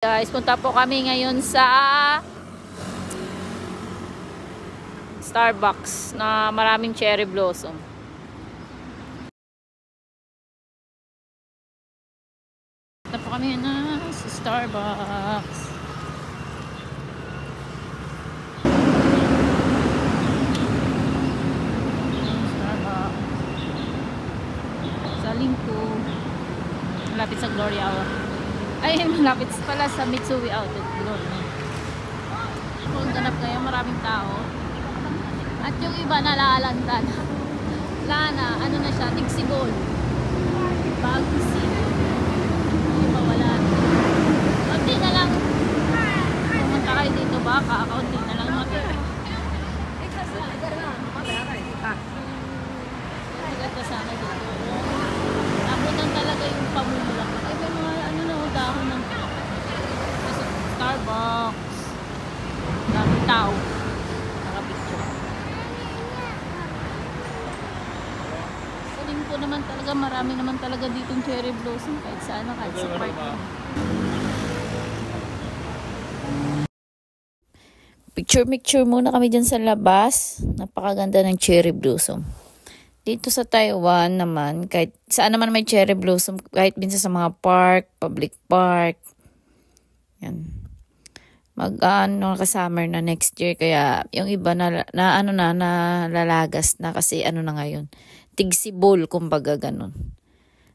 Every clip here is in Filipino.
Guys, punta po kami ngayon sa Starbucks na maraming cherry blossom. Punta po kami na sa Starbucks. Sa Lingko. Malapit sa Gloria Hour. Ay, malapit pala sa Mitsui Outlet. Kung ganap ngayon, maraming tao. At yung iba nalalandan. Wala na, ano na siya, tigsibol. Bagong sino. Yung iba wala na. Kaunti na lang. Pumunta kayo dito baka, kaunti na lang matira. Maganda sana dito. Nakunan talaga yung pamumulak. Ay, may mga ano na, dahon ng Starbucks. Daming tao. Nakapicture. Sa Lingko naman talaga, marami naman talaga ditong cherry blossom. Kahit saan na, kahit sa park. Picture muna kami dyan sa labas. Napakaganda ng cherry blossom. Dito sa Taiwan naman, kahit saan naman may cherry blossom, kahit minsan sa mga park, public park. Yan. Summer na next year, kaya yung iba nalalagas na kasi ano na ngayon. Tigsibol, kumbaga ganun.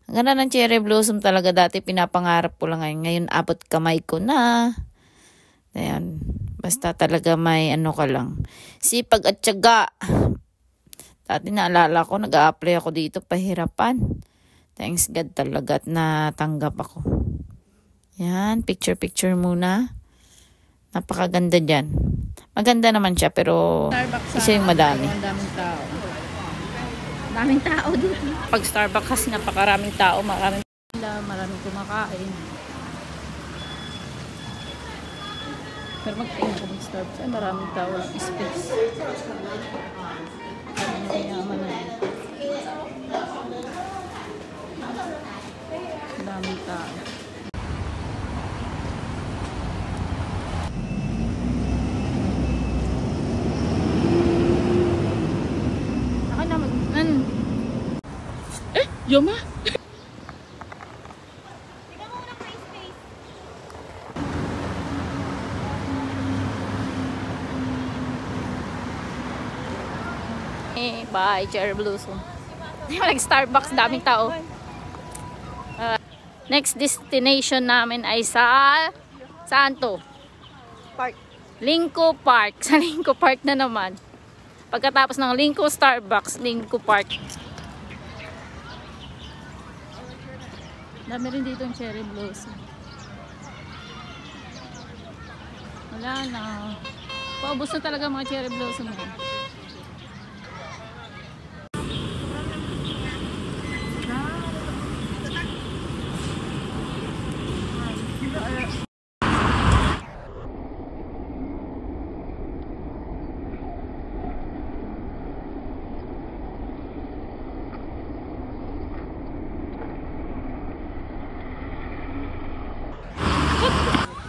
Ang ganda ng cherry blossom talaga, dati pinapangarap ko lang ngayon. Ngayon abot kamay ko na. Ayan. Basta talaga may ano ka lang. Sipag at tiyaga. Dati naalala ko, nag-a-apply ako dito, pahirapan. Thanks God talaga at natanggap ako. Yan, picture muna. Napakaganda dyan. Maganda naman siya, pero isa yung madami. Daming tao. Daming tao dito. Pag Starbucks kasi napakaraming tao, maraming kumakain. Pero mag-tingin ko mag-Starbucks, ay maraming tao, walang space. Mayaman na yun. Daming tao. Saka na Yoma? Bye, cherry blossom. Like Starbucks, daming tao. Next destination namin ay saan to? Park. Lingko Park. Sa Lingko Park na naman. Pagkatapos ng Lingko Starbucks, Lingko Park. Dami rin dito yung cherry blossom. Wala na. Paubos na talaga mga cherry blossom mo.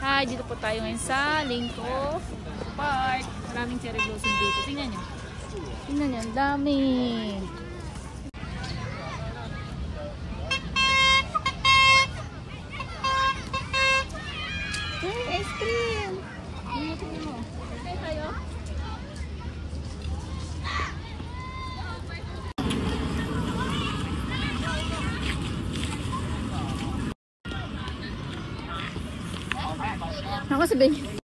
Hi, dito po tayo ngayon sa Lingko Park. Maraming cherry blossom dito. Tingnan nyo. Tingnan nyo, ang dami. Hey, ice cream. Tingnan mo. Okay tayo? Ako sabihin niyo.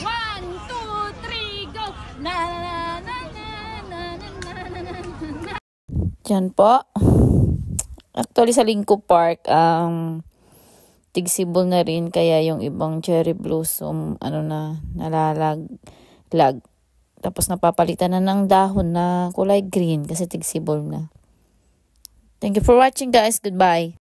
1, 2, 3, go! Na na na na na na na. Diyan po. Actually sa Lingko Park, tigsibol na rin, kaya yung ibang cherry blossom, nalalag. Tapos napapalitan na ng dahon na kulay green kasi tigsibol na. Thank you for watching guys. Goodbye.